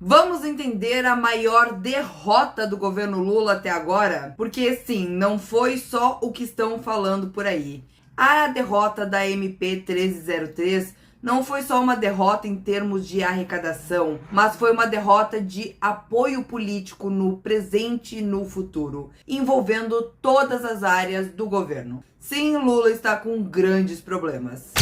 Vamos entender a maior derrota do governo Lula até agora? Porque sim, não foi só o que estão falando por aí. A derrota da MP 1303 não foi só uma derrota em termos de arrecadação, mas foi uma derrota de apoio político no presente e no futuro, envolvendo todas as áreas do governo. Sim, Lula está com grandes problemas.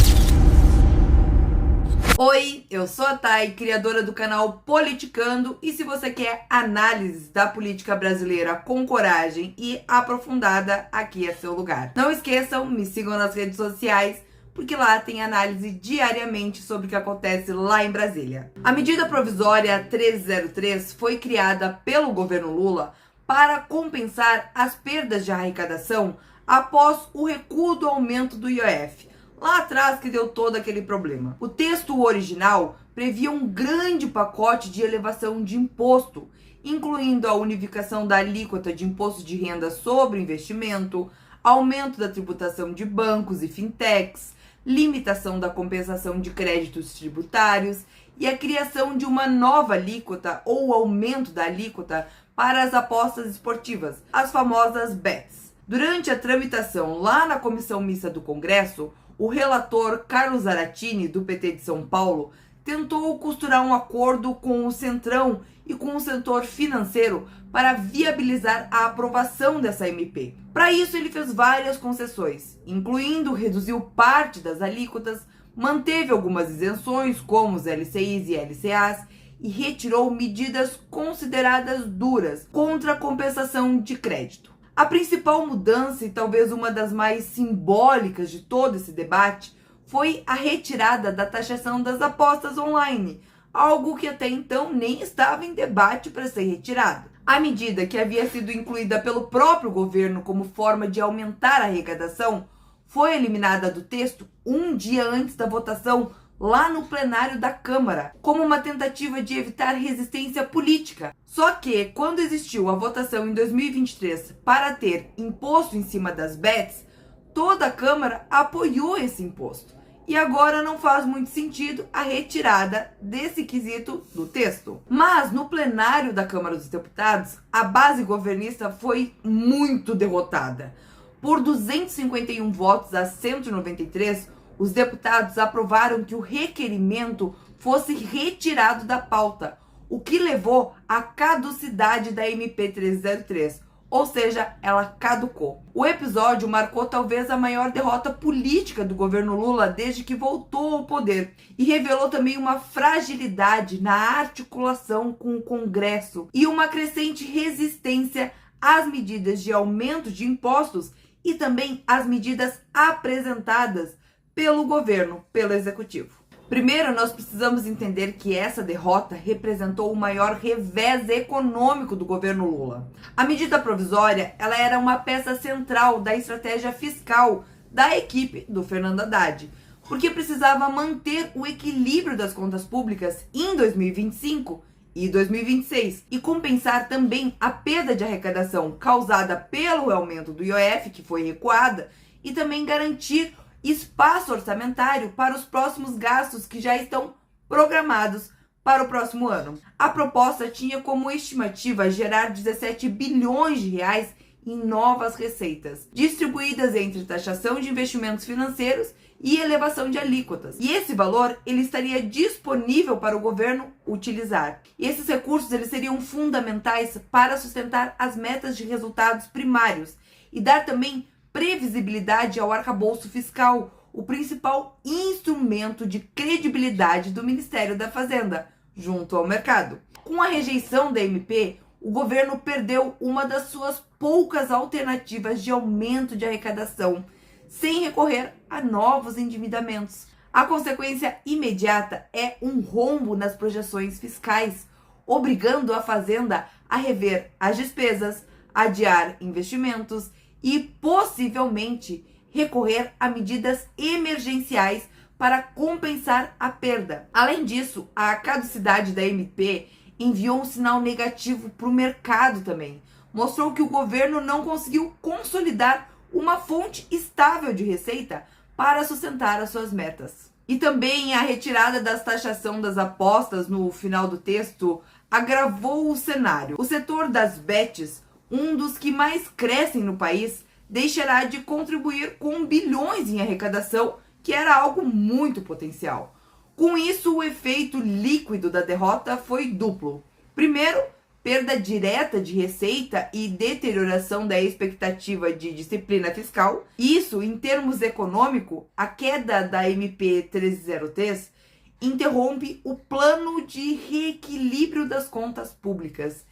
Oi, eu sou a Thay, criadora do canal Politicando, e se você quer análises da política brasileira com coragem e aprofundada, aqui é seu lugar. Não esqueçam, me sigam nas redes sociais, porque lá tem análise diariamente sobre o que acontece lá em Brasília. A medida provisória 1303 foi criada pelo governo Lula para compensar as perdas de arrecadação após o recuo do aumento do IOF. Lá atrás que deu todo aquele problema. O texto original previa um grande pacote de elevação de imposto, incluindo a unificação da alíquota de imposto de renda sobre investimento, aumento da tributação de bancos e fintechs, limitação da compensação de créditos tributários e a criação de uma nova alíquota ou aumento da alíquota para as apostas esportivas, as famosas bets. Durante a tramitação lá na Comissão Mista do Congresso, o relator Carlos Zaratini, do PT de São Paulo, tentou costurar um acordo com o Centrão e com o setor financeiro para viabilizar a aprovação dessa MP. Para isso, ele fez várias concessões, incluindo reduziu parte das alíquotas, manteve algumas isenções, como os LCIs e LCAs, e retirou medidas consideradas duras contra a compensação de crédito. A principal mudança, e talvez uma das mais simbólicas de todo esse debate, foi a retirada da taxação das apostas online, algo que até então nem estava em debate para ser retirado. A medida, que havia sido incluída pelo próprio governo como forma de aumentar a arrecadação, foi eliminada do texto um dia antes da votação lá no plenário da Câmara, como uma tentativa de evitar resistência política. Só que, quando existiu a votação em 2023 para ter imposto em cima das bets, toda a Câmara apoiou esse imposto. E agora não faz muito sentido a retirada desse quesito do texto. Mas no plenário da Câmara dos Deputados, a base governista foi muito derrotada. Por 251 votos a 193, os deputados aprovaram que o requerimento fosse retirado da pauta, o que levou à caducidade da MP 1303, ou seja, ela caducou. O episódio marcou talvez a maior derrota política do governo Lula desde que voltou ao poder e revelou também uma fragilidade na articulação com o Congresso e uma crescente resistência às medidas de aumento de impostos e também às medidas apresentadas pelo governo, pelo executivo. Primeiro, nós precisamos entender que essa derrota representou o maior revés econômico do governo Lula. A medida provisória, ela era uma peça central da estratégia fiscal da equipe do Fernando Haddad, porque precisava manter o equilíbrio das contas públicas em 2025 e 2026 e compensar também a perda de arrecadação causada pelo aumento do IOF, que foi recuada, e também garantir espaço orçamentário para os próximos gastos que já estão programados para o próximo ano. A proposta tinha como estimativa gerar 17 bilhões de reais em novas receitas, distribuídas entre taxação de investimentos financeiros e elevação de alíquotas. E esse valor ele estaria disponível para o governo utilizar. E esses recursos eles seriam fundamentais para sustentar as metas de resultados primários e dar também previsibilidade ao arcabouço fiscal, o principal instrumento de credibilidade do Ministério da Fazenda, junto ao mercado. Com a rejeição da MP, o governo perdeu uma das suas poucas alternativas de aumento de arrecadação, sem recorrer a novos endividamentos. A consequência imediata é um rombo nas projeções fiscais, obrigando a Fazenda a rever as despesas, adiar investimentos e possivelmente recorrer a medidas emergenciais para compensar a perda. Além disso, a caducidade da MP enviou um sinal negativo para o mercado também. Mostrou que o governo não conseguiu consolidar uma fonte estável de receita para sustentar as suas metas. E também a retirada da taxação das apostas no final do texto agravou o cenário. O setor das bets, um dos que mais crescem no país, deixará de contribuir com bilhões em arrecadação, que era algo muito potencial. Com isso, o efeito líquido da derrota foi duplo. Primeiro, perda direta de receita e deterioração da expectativa de disciplina fiscal. Isso, em termos econômicos, a queda da MP 1303 interrompe o plano de reequilíbrio das contas públicas,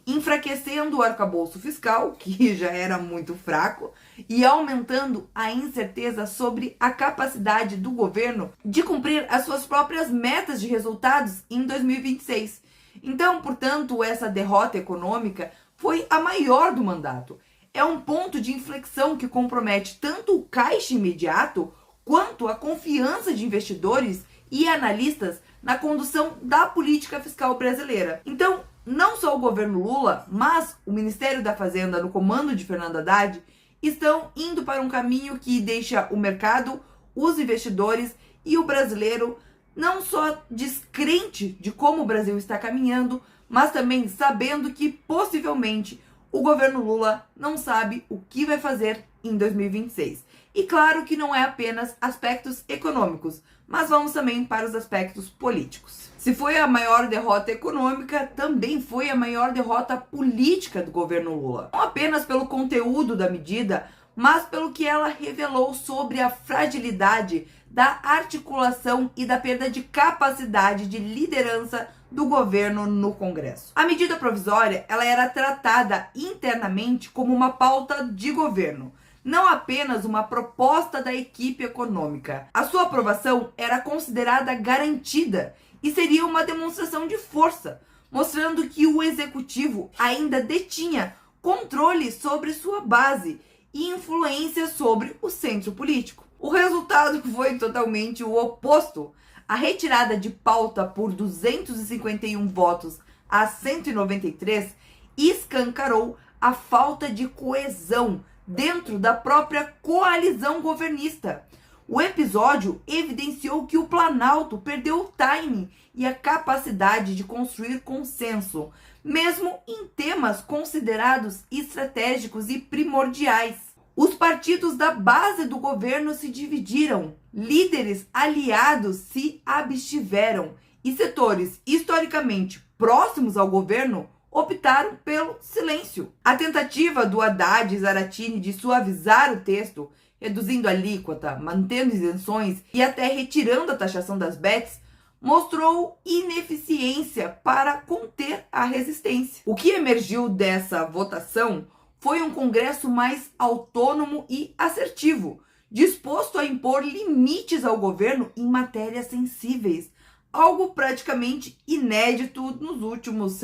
enfraquecendo o arcabouço fiscal, que já era muito fraco, e aumentando a incerteza sobre a capacidade do governo de cumprir as suas próprias metas de resultados em 2026. Então, portanto, essa derrota econômica foi a maior do mandato. É um ponto de inflexão que compromete tanto o caixa imediato quanto a confiança de investidores e analistas na condução da política fiscal brasileira. Então, não só o governo Lula, mas o Ministério da Fazenda, no comando de Fernando Haddad, estão indo para um caminho que deixa o mercado, os investidores e o brasileiro não só descrente de como o Brasil está caminhando, mas também sabendo que possivelmente o governo Lula não sabe o que vai fazer em 2026. E claro que não é apenas aspectos econômicos, mas vamos também para os aspectos políticos. Se foi a maior derrota econômica, também foi a maior derrota política do governo Lula. Não apenas pelo conteúdo da medida, mas pelo que ela revelou sobre a fragilidade da articulação e da perda de capacidade de liderança do governo no Congresso. A medida provisória, ela era tratada internamente como uma pauta de governo, não apenas uma proposta da equipe econômica. A sua aprovação era considerada garantida e seria uma demonstração de força, mostrando que o executivo ainda detinha controle sobre sua base e influência sobre o centro político. O resultado foi totalmente o oposto. A retirada de pauta por 251 votos a 193 escancarou a falta de coesão dentro da própria coalizão governista. O episódio evidenciou que o Planalto perdeu o timing e a capacidade de construir consenso, mesmo em temas considerados estratégicos e primordiais. Os partidos da base do governo se dividiram, líderes aliados se abstiveram e setores historicamente próximos ao governo optaram pelo silêncio. A tentativa do Haddad e Zaratini de suavizar o texto, reduzindo a alíquota, mantendo isenções e até retirando a taxação das bets, mostrou ineficiência para conter a resistência. O que emergiu dessa votação foi um Congresso mais autônomo e assertivo, disposto a impor limites ao governo em matérias sensíveis, algo praticamente inédito nos últimos,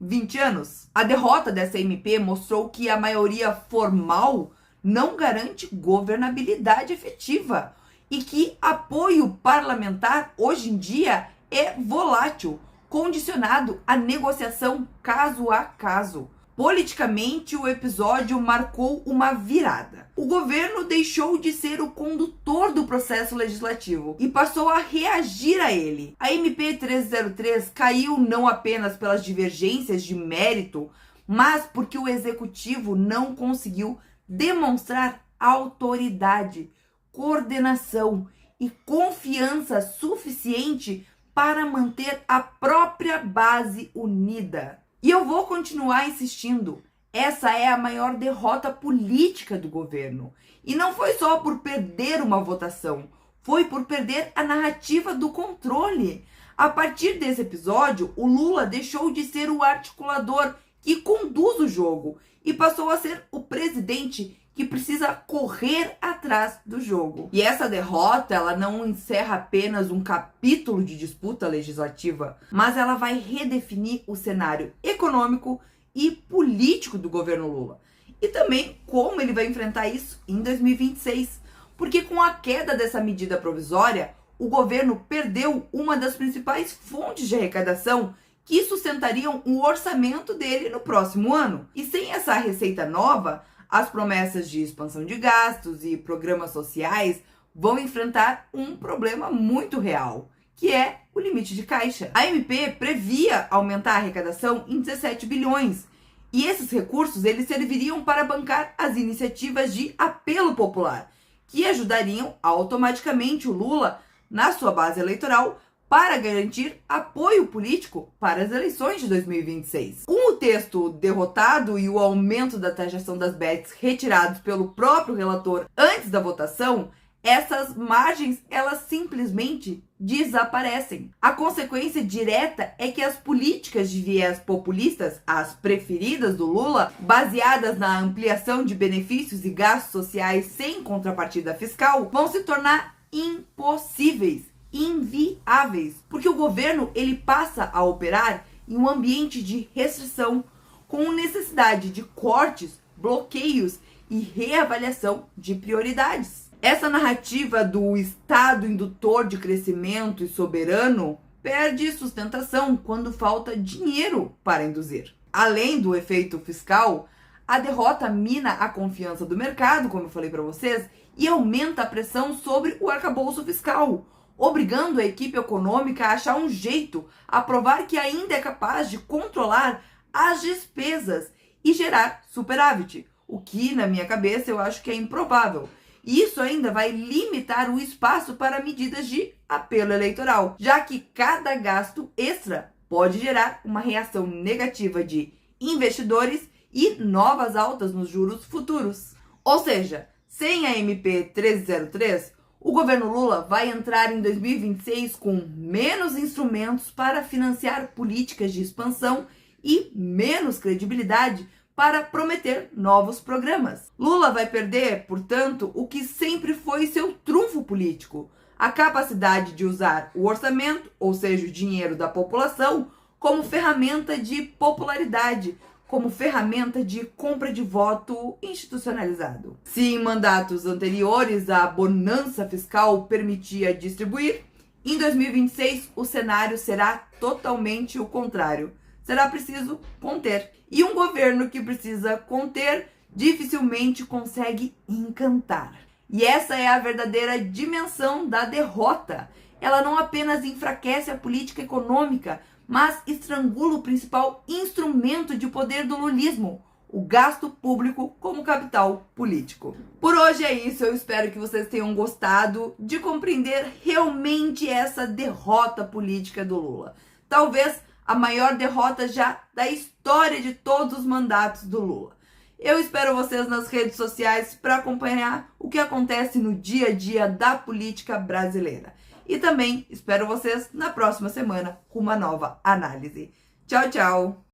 20 anos. A derrota dessa MP mostrou que a maioria formal não garante governabilidade efetiva e que apoio parlamentar hoje em dia é volátil, condicionado à negociação caso a caso. Politicamente, o episódio marcou uma virada. O governo deixou de ser o condutor do processo legislativo e passou a reagir a ele. A MP 1303 caiu não apenas pelas divergências de mérito, mas porque o executivo não conseguiu demonstrar autoridade, coordenação e confiança suficiente para manter a própria base unida. E eu vou continuar insistindo, essa é a maior derrota política do governo. E não foi só por perder uma votação, foi por perder a narrativa do controle. A partir desse episódio, o Lula deixou de ser o articulador que conduz o jogo e passou a ser o presidente que precisa correr atrás do jogo. E essa derrota, ela não encerra apenas um capítulo de disputa legislativa, mas ela vai redefinir o cenário econômico e político do governo Lula. E também como ele vai enfrentar isso em 2026. Porque com a queda dessa medida provisória, o governo perdeu uma das principais fontes de arrecadação que sustentariam o orçamento dele no próximo ano. E sem essa receita nova, as promessas de expansão de gastos e programas sociais vão enfrentar um problema muito real, que é o limite de caixa. A MP previa aumentar a arrecadação em 17 bilhões, e esses recursos eles serviriam para bancar as iniciativas de apelo popular, que ajudariam automaticamente o Lula na sua base eleitoral para garantir apoio político para as eleições de 2026. Com o texto derrotado e o aumento da taxação das bets retirados pelo próprio relator antes da votação, essas margens elas simplesmente desaparecem. A consequência direta é que as políticas de viés populistas, as preferidas do Lula, baseadas na ampliação de benefícios e gastos sociais sem contrapartida fiscal, vão se tornar impossíveis, inviáveis, porque o governo ele passa a operar em um ambiente de restrição, com necessidade de cortes, bloqueios e reavaliação de prioridades. Essa narrativa do Estado indutor de crescimento e soberano perde sustentação quando falta dinheiro para induzir. Além do efeito fiscal, a derrota mina a confiança do mercado, como eu falei para vocês, e aumenta a pressão sobre o arcabouço fiscal, obrigando a equipe econômica a achar um jeito a provar que ainda é capaz de controlar as despesas e gerar superávit, o que, na minha cabeça, eu acho que é improvável. E isso ainda vai limitar o espaço para medidas de apelo eleitoral, já que cada gasto extra pode gerar uma reação negativa de investidores e novas altas nos juros futuros. Ou seja, sem a MP 1303, o governo Lula vai entrar em 2026 com menos instrumentos para financiar políticas de expansão e menos credibilidade para prometer novos programas. Lula vai perder, portanto, o que sempre foi seu trunfo político: a capacidade de usar o orçamento, ou seja, o dinheiro da população, como ferramenta de popularidade, como ferramenta de compra de voto institucionalizado. Se em mandatos anteriores a bonança fiscal permitia distribuir, em 2026 o cenário será totalmente o contrário. Será preciso conter. E um governo que precisa conter dificilmente consegue encantar. E essa é a verdadeira dimensão da derrota. Ela não apenas enfraquece a política econômica, mas estrangula o principal instrumento de poder do lulismo, o gasto público como capital político. Por hoje é isso, eu espero que vocês tenham gostado de compreender realmente essa derrota política do Lula. Talvez a maior derrota já da história de todos os mandatos do Lula. Eu espero vocês nas redes sociais para acompanhar o que acontece no dia a dia da política brasileira. E também espero vocês na próxima semana com uma nova análise. Tchau, tchau!